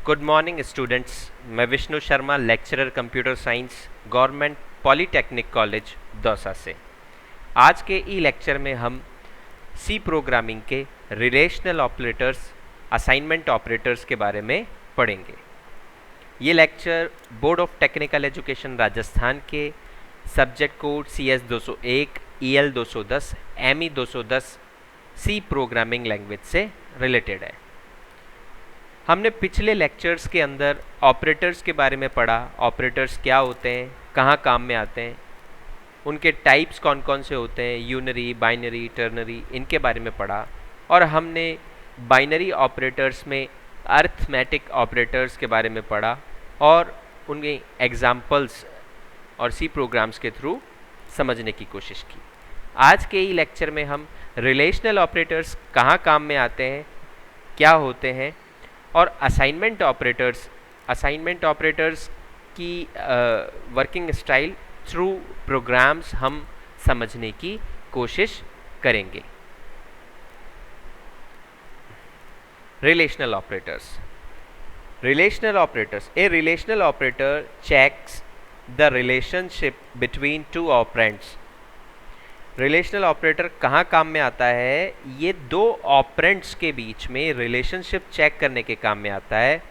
Good morning students. मैं Vishnu Sharma, lecturer computer science, government polytechnic college Dausa से। आज के ई लेक्चर में हम सी प्रोग्रामिंग के रिलेशनल ऑपरेटर्स, असाइनमेंट ऑपरेटर्स के बारे में पढ़ेंगे। ये lecture board of technical education Rajasthan के subject code CS 201, EL 210, ME 210 C programming language से रिलेटेड है। हमने पिछले लेक्चर्स के अंदर ऑपरेटर्स के बारे में पढ़ा। ऑपरेटर्स क्या होते हैं, कहाँ काम में आते हैं, उनके टाइप्स कौन कौन से होते हैं, यूनरी, बाइनरी, टर्नरी, इनके बारे में पढ़ा। और हमने बाइनरी ऑपरेटर्स में अरिथमेटिक ऑपरेटर्स के बारे में पढ़ा और उनके एग्जाम्पल्स और सी प्रोग्राम्स के थ्रू समझने की कोशिश की। आज के ही लेक्चर में हम रिलेशनल ऑपरेटर्स कहाँ काम में आते हैं, क्या होते हैं, और असाइनमेंट ऑपरेटर्स की वर्किंग स्टाइल थ्रू प्रोग्राम्स हम समझने की कोशिश करेंगे। Relational operators. A relational operator checks the relationship between two operands. Relational operator कहाँ काम में आता है? ये दो ऑपरेंड्स के बीच में रिलेशनशिप चेक करने के काम में आता है।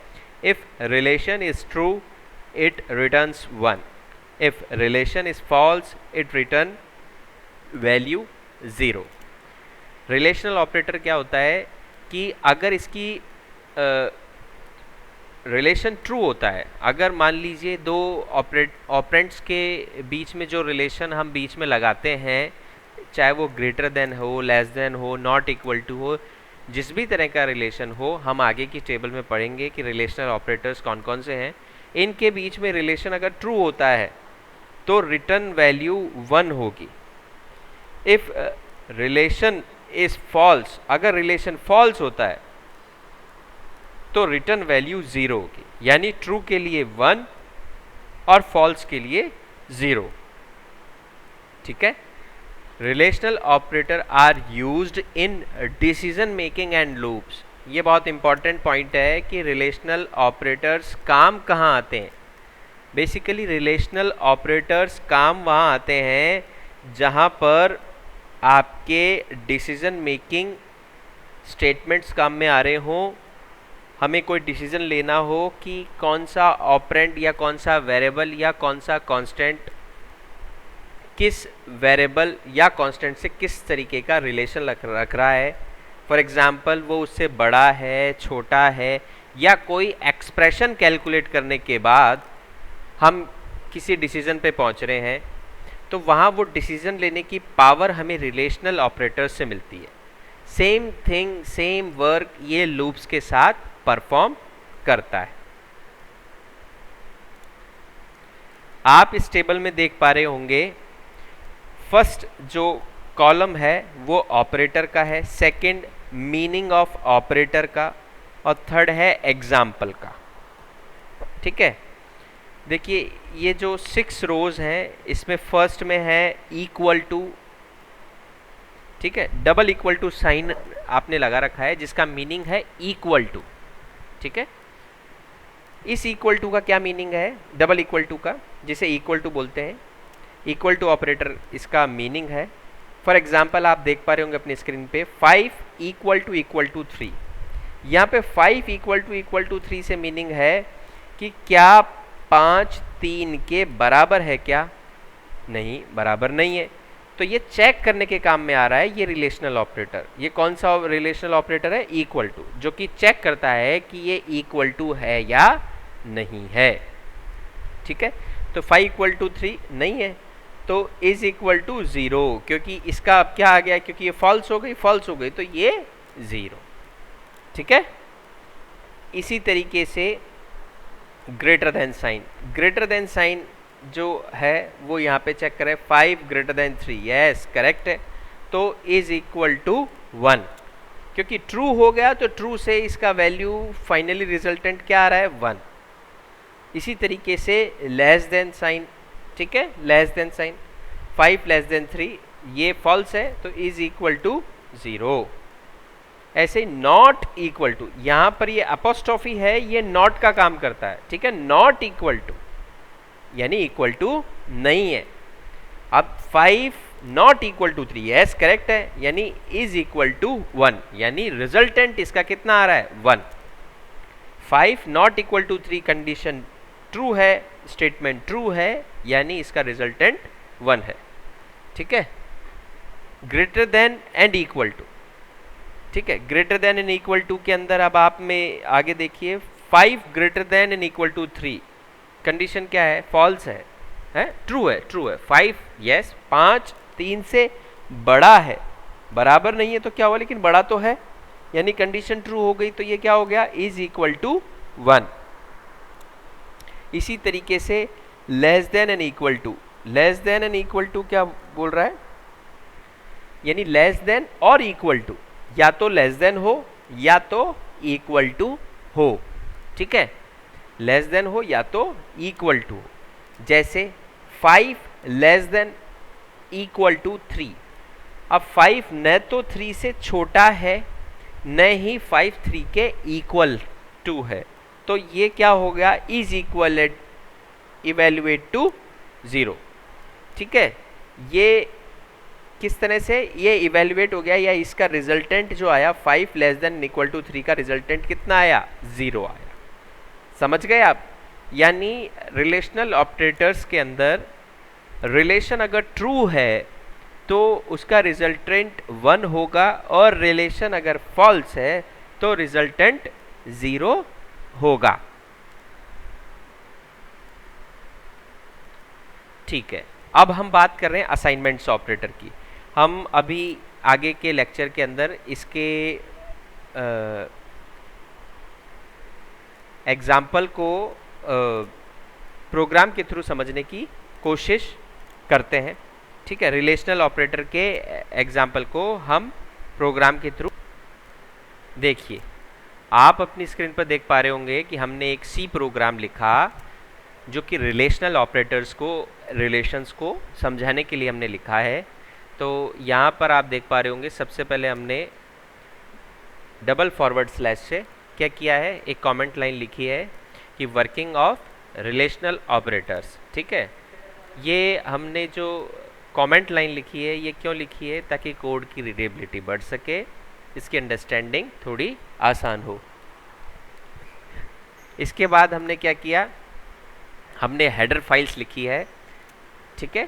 If relation is true it returns 1, if relation is false it return value 0। Relational operator क्या होता है कि अगर इसकी रिलेशन ट्रू होता है, अगर मान लीजिए दो ऑपरेंड्स के बीच में जो रिलेशन हम बीच में लगाते हैं, चाहे वो ग्रेटर देन हो, लेस देन हो, नॉट इक्वल टू हो, जिस भी तरह का रिलेशन हो, हम आगे की टेबल में पढ़ेंगे कि रिलेशनल ऑपरेटर्स कौन कौन से हैं। इनके बीच में रिलेशन अगर ट्रू होता है तो रिटर्न वैल्यू 1 होगी। इफ रिलेशन इज फॉल्स, अगर रिलेशन फॉल्स होता है तो रिटर्न वैल्यू 0 होगी। यानी ट्रू के लिए 1 और फॉल्स के लिए 0। ठीक है। Relational operator are used in decision making and loops. ये बहुत इंपॉर्टेंट पॉइंट है कि रिलेशनल ऑपरेटर्स काम कहाँ आते हैं। बेसिकली रिलेशनल ऑपरेटर्स काम वहाँ आते हैं जहाँ पर आपके डिसीजन मेकिंग स्टेटमेंट्स काम में आ रहे हों। हमें कोई डिसीजन लेना हो कि कौन सा ऑपरेंड या कौन सा वेरिएबल या कौन सा कांस्टेंट किस वेरिएबल या कांस्टेंट से किस तरीके का रिलेशन रख रहा है। फॉर एग्जांपल वो उससे बड़ा है, छोटा है, या कोई एक्सप्रेशन कैलकुलेट करने के बाद हम किसी डिसीजन पे पहुंच रहे हैं, तो वहाँ वो डिसीजन लेने की पावर हमें रिलेशनल ऑपरेटर्स से मिलती है। सेम थिंग, सेम वर्क ये लूप्स के साथ परफॉर्म करता है। आप इस टेबल में देख पा रहे होंगे, फर्स्ट जो कॉलम है वो ऑपरेटर का है, सेकंड मीनिंग ऑफ ऑपरेटर का, और थर्ड है एग्जाम्पल का। ठीक है। देखिए ये जो 6 रोज हैं, इसमें फर्स्ट में है इक्वल टू। ठीक है। डबल इक्वल टू साइन आपने लगा रखा है जिसका मीनिंग है इक्वल टू। ठीक है। इस इक्वल टू का क्या मीनिंग है? डबल इक्वल टू का, जिसे इक्वल टू बोलते हैं, इक्वल टू ऑपरेटर इसका मीनिंग है। फॉर एग्जाम्पल आप देख पा रहे होंगे अपनी स्क्रीन पे 5 इक्वल टू 3। यहाँ पे 5 इक्वल टू 3 से मीनिंग है कि क्या 5 3 के बराबर है क्या? नहीं, बराबर नहीं है। तो ये चेक करने के काम में आ रहा है ये रिलेशनल ऑपरेटर। ये कौन सा रिलेशनल ऑपरेटर है? इक्वल टू, जो कि चेक करता है कि ये इक्वल टू है या नहीं है। ठीक है। तो 5 इक्वल टू 3 नहीं है, तो इज इक्वल टू 0, क्योंकि इसका अब क्या आ गया, क्योंकि ये फॉल्स हो गई तो ये 0। ठीक है। इसी तरीके से ग्रेटर देन साइन जो है वो यहाँ पे चेक करें, 5 ग्रेटर देन 3, यस करेक्ट है, तो इज इक्वल टू 1, क्योंकि ट्रू हो गया तो ट्रू से इसका वैल्यू फाइनली रिजल्टेंट क्या आ रहा है? 1। इसी तरीके से लेस देन साइन, ठीक है, less than sign 5 less than 3, ये फॉल्स है तो इज इक्वल टू 0। ऐसे नॉट इक्वल टू, यहां पर ये अपोस्ट्रोफी है, ये नॉट का काम करता है, ठीक है, नॉट इक्वल टू यानी इक्वल टू नहीं है। अब 5 not equal to 3, yes correct है, यानी इज इक्वल टू 1, यानी रिजल्टेंट इसका कितना आ रहा है 1। 5 not equal to 3 condition true है, स्टेटमेंट ट्रू है, यानी इसका रिजल्टेंट 1 है, ठीक है। Greater than and equal to, ठीक है, greater than and equal to के अंदर अब आप में आगे देखिए 5 greater than and equal to 3 condition क्या है, फॉल्स है, ट्रू है, ट्रू है। 5 यस, 5 3 से बड़ा है, बराबर नहीं है तो क्या हुआ, लेकिन बड़ा तो है, यानी कंडीशन ट्रू हो गई, तो ये क्या हो गया, इज इक्वल टू 1। इसी तरीके से less than and equal to, less than and equal to क्या बोल रहा है, यानी लेस देन और इक्वल टू, या तो लेस देन हो या तो इक्वल टू हो, ठीक है, लेस देन हो या तो इक्वल टू हो। जैसे 5 लेस देन इक्वल टू 3, अब 5 न तो 3 से छोटा है, न ही 5 3 के इक्वल टू है, तो ये क्या हो गया, इज इक्वल इवेल्युएट टू 0, ठीक है। ये किस तरह से ये इवेल्युएट हो गया, या इसका रिजल्टेंट जो आया 5 लेस देन इक्वल टू 3 का रिजल्टेंट कितना आया, 0 आया। समझ गए आप, यानी रिलेशनल ऑपरेटर्स के अंदर रिलेशन अगर ट्रू है तो उसका रिजल्टेंट 1 होगा, और रिलेशन अगर फॉल्स है तो रिजल्टेंट 0 होगा, ठीक है। अब हम बात कर रहे हैं असाइनमेंट्स ऑपरेटर की। हम अभी आगे के लेक्चर के अंदर इसके एग्जाम्पल को प्रोग्राम के थ्रू समझने की कोशिश करते हैं, ठीक है। रिलेशनल ऑपरेटर के एग्जाम्पल को हम प्रोग्राम के थ्रू देखिए। आप अपनी स्क्रीन पर देख पा रहे होंगे कि हमने एक सी प्रोग्राम लिखा जो कि रिलेशनल ऑपरेटर्स को, रिलेशंस को समझाने के लिए हमने लिखा है। तो यहाँ पर आप देख पा रहे होंगे सबसे पहले हमने डबल फॉरवर्ड स्लैश से क्या किया है, एक कमेंट लाइन लिखी है कि वर्किंग ऑफ रिलेशनल ऑपरेटर्स, ठीक है। ये हमने जो कमेंट लाइन लिखी है ये क्यों लिखी है, ताकि कोड की रीडेबिलिटी बढ़ सके, इसकी अंडरस्टैंडिंग थोड़ी आसान हो। इसके बाद हमने क्या किया, हमने हेडर फाइल्स लिखी है, ठीक है।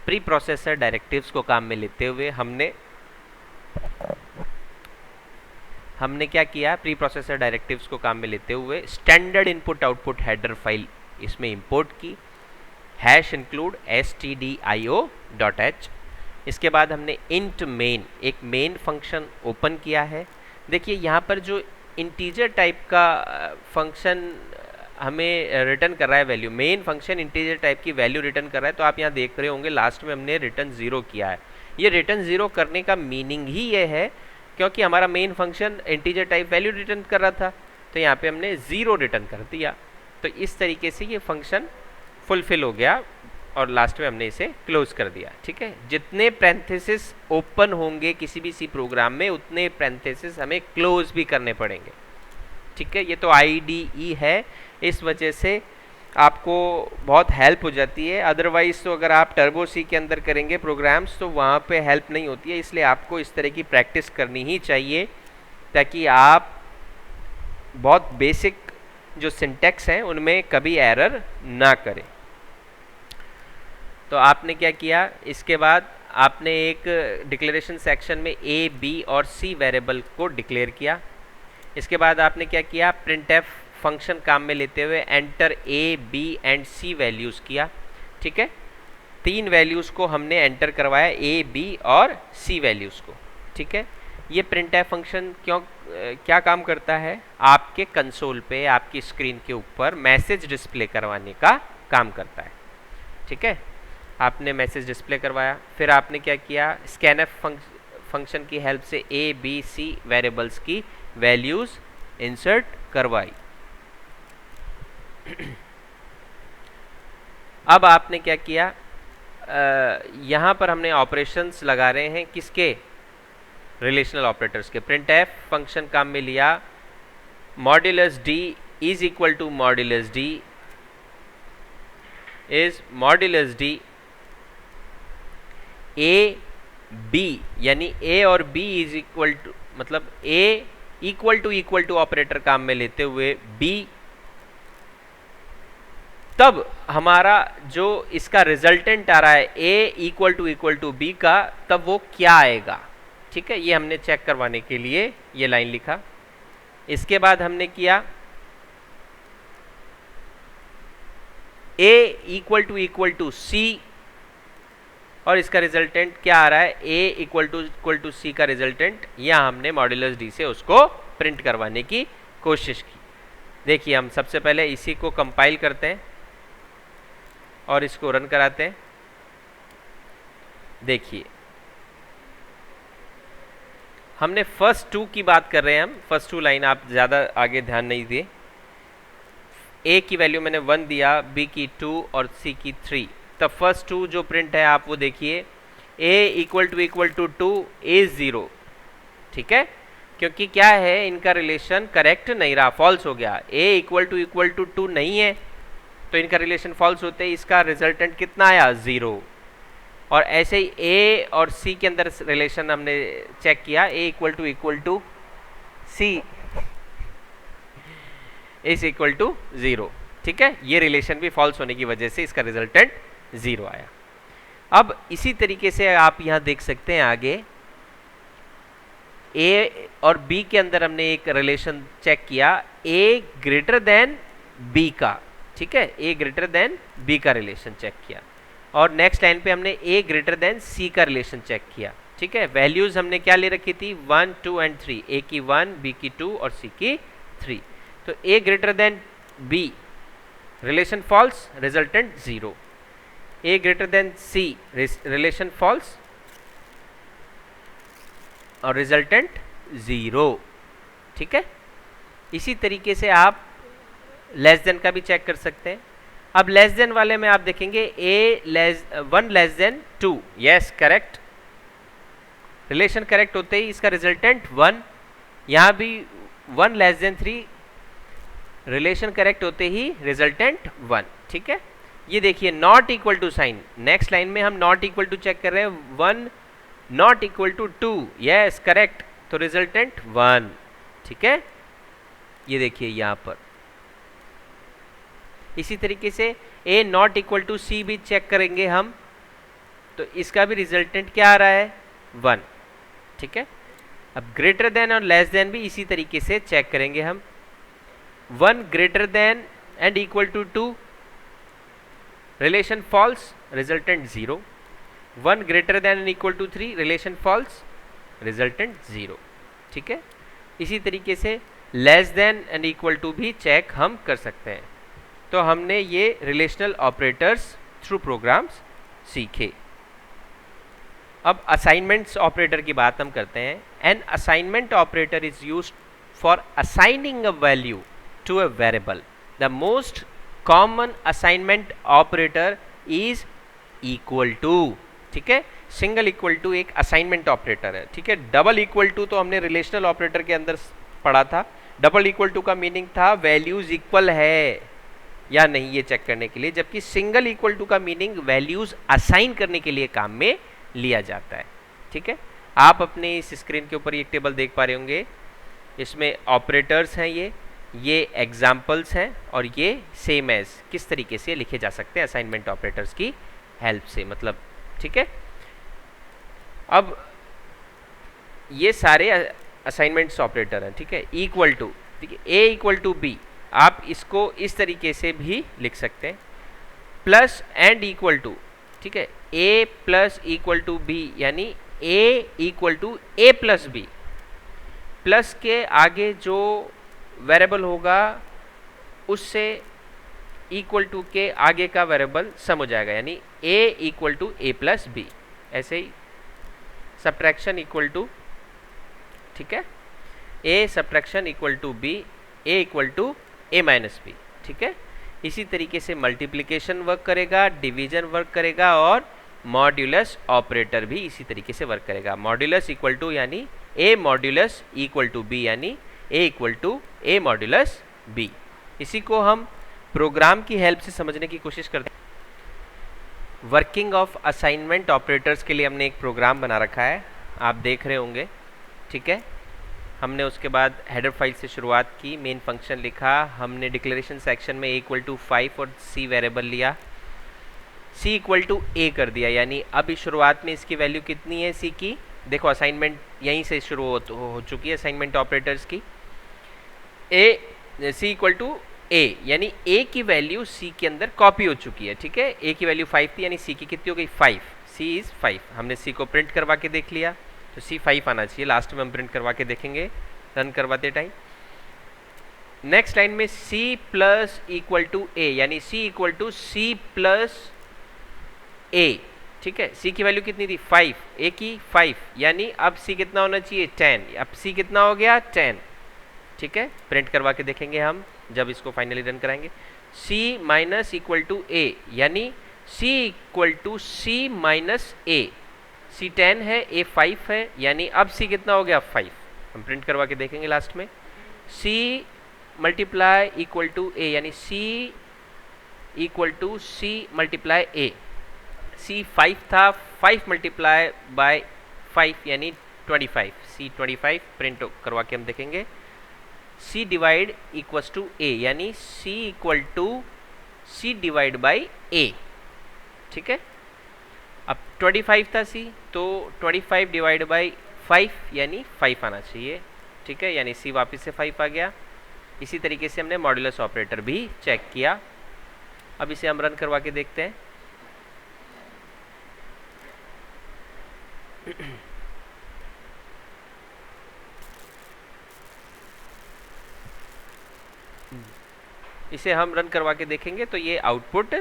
प्री प्रोसेसर डायरेक्टिव्स को काम में लेते हुए हमने क्या किया, प्री प्रोसेसर डायरेक्टिव्स को काम में लेते हुए standard input output header file इसमें इंपोर्ट की, #include stdio.h। इसके बाद हमने इंट मेन, एक मेन फंक्शन ओपन किया है। देखिए यहाँ पर जो इंटीजर टाइप का फंक्शन हमें रिटर्न कर रहा है value, main function integer type की वैल्यू रिटर्न कर रहा है, तो आप यहाँ देख रहे होंगे लास्ट में हमने रिटर्न 0 किया है। ये रिटर्न 0 करने का मीनिंग ही ये है क्योंकि हमारा main function integer type value return कर रहा था, तो यहाँ पे हमने 0 रिटर्न कर दिया। तो इस तरीके से ये फंक्शन फुलफिल हो गया और लास्ट में हमने इसे क्लोज कर दिया, ठीक है। जितने पैरेंथेसिस ओपन होंगे किसी भी सी प्रोग्राम में, उतने पैरेंथेसिस हमें क्लोज भी करने पड़ेंगे, ठीक है। ये तो IDE है, इस वजह से आपको बहुत हेल्प हो जाती है। अदरवाइज तो अगर आप टर्बो सी के अंदर करेंगे प्रोग्राम्स तो वहाँ पे हेल्प नहीं होती है, इसलिए आपको इस तरह की प्रैक्टिस करनी ही चाहिए ताकि आप बहुत बेसिक जो सिंटैक्स हैं उनमें कभी एरर ना करें। तो आपने क्या किया, इसके बाद आपने एक डिक्लेरेशन सेक्शन में A, B और C वेरिएबल को डिक्लेयर किया। इसके बाद आपने क्या किया, printf फंक्शन काम में लेते हुए enter A, B and C values किया, ठीक है। 3 वैल्यूज़ को हमने एंटर करवाया, A, B और C वैल्यूज़ को, ठीक है। ये printf फंक्शन क्या काम करता है, आपके कंसोल पे, आपकी स्क्रीन के ऊपर मैसेज डिस्प्ले करवाने का काम करता है, ठीक है। आपने मैसेज डिस्प्ले करवाया, फिर आपने क्या किया, scanf फंक्शन की हेल्प से A, B, C वेरिएबल्स की वैल्यूज़ इंसर्ट करवाई। अब आपने क्या किया, यहाँ पर हमने ऑपरेशंस लगा रहे हैं किसके, रिलेशनल ऑपरेटर्स के। प्रिंट एफ फंक्शन काम में लिया, modulus d is equal to modulus d is modulus d a b, यानी ए और बी इज इक्वल टू, मतलब ए इक्वल टू ऑपरेटर काम में लेते हुए बी, तब हमारा जो इसका रिजल्टेंट आ रहा है ए इक्वल टू बी का, तब वो क्या आएगा। ठीक है, ये हमने चेक करवाने के लिए ये लाइन लिखा। इसके बाद हमने किया ए इक्वल टू सी, और इसका रिजल्टेंट क्या आ रहा है, ए इक्वल टू सी का रिजल्टेंट, यह हमने मॉड्यूलस डी से उसको प्रिंट करवाने की कोशिश की। देखिए, हम सबसे पहले इसी को कंपाइल करते हैं और इसको रन कराते हैं। देखिए, हमने फर्स्ट टू की बात कर रहे हैं, हम फर्स्ट टू लाइन, आप ज़्यादा आगे ध्यान नहीं दिए। ए की वैल्यू मैंने 1 दिया, बी की 2 और सी की 3। तब फर्स्ट टू जो प्रिंट है आप वो देखिए, ए इक्वल टू 2 इज 0। ठीक है, क्योंकि क्या है, इनका रिलेशन करेक्ट नहीं रहा, फॉल्स हो गया। ए इक्वल टू 2 नहीं है तो इनका रिलेशन फॉल्स होते ही इसका रिजल्टेंट कितना आया, 0। और ऐसे ही ए और सी के अंदर रिलेशन हमने चेक किया, A equal to C is equal to 0। ठीक है, ये रिलेशन भी फॉल्स होने की वजह से इसका रिजल्टेंट 0 आया। अब इसी तरीके से आप यहां देख सकते हैं आगे, ए और बी के अंदर हमने एक रिलेशन चेक किया, ए ग्रेटर देन बी का। ठीक है, ए ग्रेटर देन बी का रिलेशन चेक किया, और नेक्स्ट लाइन पे हमने ए ग्रेटर देन सी का रिलेशन चेक किया। ठीक है, वैल्यूज हमने क्या ले रखी थी, 1, 2 एंड 3, ए की 1, बी की 2 और सी की 3। तो A greater than B, relation false, resultant 0। A greater than C, relation false और रिजल्टेंट 0। ठीक है, इसी तरीके से आप लेस देन का भी चेक कर सकते हैं। अब लेस देन वाले में आप देखेंगे one less than 2, yes correct, relation correct होते ही इसका रिजल्टेंट 1। यहां भी 1 लेस देन 3, रिलेशन करेक्ट होते ही रिजल्टेंट 1। ठीक है, ये देखिए not equal to sign, next line में हम नॉट इक्वल टू चेक कर रहे हैं, 1 not equal to 2, yes correct, तो रिजल्टेंट 1। ठीक है, ये देखिए यहां पर। इसी तरीके से ए नॉट इक्वल टू सी भी चेक करेंगे हम, तो इसका भी रिजल्टेंट क्या आ रहा है, 1। ठीक है, अब ग्रेटर देन और लेस देन भी इसी तरीके से चेक करेंगे हम, 1 greater than and equal to 2, relation false, resultant 0। 1 greater than and equal to 3, relation false, resultant 0। ठीक है, इसी तरीके से less than and equal to भी चेक हम कर सकते हैं। तो हमने ये रिलेशनल ऑपरेटर्स थ्रू प्रोग्राम्स सीखे। अब असाइनमेंट्स ऑपरेटर की बात हम करते हैं। An assignment operator is used for assigning a value to a variable. The most common assignment operator is equal to. ठीक है, सिंगल इक्वल टू एक असाइनमेंट ऑपरेटर है। ठीक है, डबल इक्वल टू तो हमने रिलेशनल ऑपरेटर के अंदर पढ़ा था। डबल इक्वल टू का मीनिंग था वैल्यूज इक्वल है या नहीं ये चेक करने के लिए, जबकि सिंगल इक्वल टू का मीनिंग वैल्यूज असाइन करने के लिए काम में लिया जाता है। ठीक है, आप अपने इस स्क्रीन के ऊपर ये टेबल देख पा रहे होंगे, इसमें ऑपरेटर्स हैं, ये एग्जाम्पल्स हैं, और ये सेम एज किस तरीके से लिखे जा सकते हैं असाइनमेंट ऑपरेटर्स की हेल्प से, मतलब। ठीक है, अब ये सारे असाइनमेंट्स ऑपरेटर हैं। ठीक है, इक्वल टू, ठीक है, ए इक्वल टू बी, आप इसको इस तरीके से भी लिख सकते हैं, प्लस एंड इक्वल टू। ठीक है, A plus equal to B, यानी A equal to A plus B, plus के आगे जो वेरिएबल होगा उससे इक्वल टू के आगे का वेरिएबल सम हो जाएगा, यानी A equal to A plus B. ऐसे ही सब्ट्रैक्शन इक्वल टू, ठीक है, A subtraction equal to B, A equal to A minus B. ठीक है, इसी तरीके से मल्टीप्लिकेशन वर्क करेगा, डिवीजन वर्क करेगा, और मॉड्यूलस ऑपरेटर भी इसी तरीके से वर्क करेगा। मॉड्यूलस इक्वल टू यानी A modulus equal to B, यानी A equal to A modulus B. इसी को हम प्रोग्राम की हेल्प से समझने की कोशिश करते हैं। वर्किंग ऑफ असाइनमेंट ऑपरेटर्स के लिए हमने एक प्रोग्राम बना रखा है, आप देख रहे होंगे, ठीक है। हमने उसके बाद हेडर फाइल से शुरुआत की, मेन फंक्शन लिखा, हमने डिक्लेरेशन सेक्शन में इक्वल टू 5 और सी वेरिएबल लिया, सी इक्वल टू ए कर दिया, यानी अब इस शुरुआत में इसकी वैल्यू कितनी है सी की, देखो असाइनमेंट यहीं से शुरू हो चुकी है असाइनमेंट ऑपरेटर्स की। ए सी इक्वल टू ए, यानी ए की वैल्यू सी के अंदर कॉपी हो चुकी है, ठीक है। ए की वैल्यू 5 थी, यानी सी की कितनी हो गई 5, सी इज 5। हमने सी को प्रिंट करवा के देख लिया, तो सी 5 आना चाहिए, लास्ट में हम प्रिंट करवा के देखेंगे रन करवाते टाइम। नेक्स्ट लाइन में C plus equal to A, यानी C equal to C plus ए, ठीक है। सी की वैल्यू कितनी थी 5, ए की 5, यानी अब सी कितना होना चाहिए 10, अब सी कितना हो गया 10, ठीक है। प्रिंट करवा के देखेंगे हम जब इसको फाइनली रन कराएंगे। सी माइनस इक्वल टू ए, यानी C equal to C minus ए, सी 10 है, ए 5 है, यानी अब सी कितना हो गया 5। हम प्रिंट करवा के देखेंगे लास्ट में। C multiply equal to A, यानी C equal to C multiply ए, सी 5 था, 5 मल्टीप्लाई बाय 5 यानी 25, सी 25 प्रिंट करवा के हम देखेंगे। C divide equals to A, यानी C equal to C divide by A, ठीक है। अब 25 था सी, तो 25 डिवाइड बाई 5 यानी 5 आना चाहिए, ठीक है, यानी सी वापस से 5 आ गया। इसी तरीके से हमने मॉड्यूलस ऑपरेटर भी चेक किया। अब इसे हम रन करवा के देखते हैं। इसे हम रन करवा के देखेंगे तो ये आउटपुट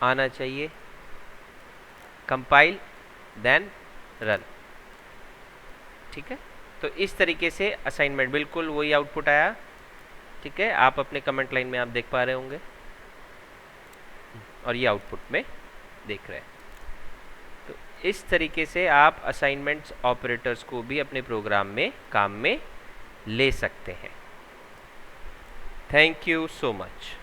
आना चाहिए। कंपाइल देन रन, ठीक है। तो इस तरीके से असाइनमेंट बिल्कुल वही आउटपुट आया, ठीक है। आप अपने कमेंट लाइन में आप देख पा रहे होंगे और ये आउटपुट में देख रहे हैं। तो इस तरीके से आप असाइनमेंट्स ऑपरेटर्स को भी अपने प्रोग्राम में काम में ले सकते हैं। Thank you so much.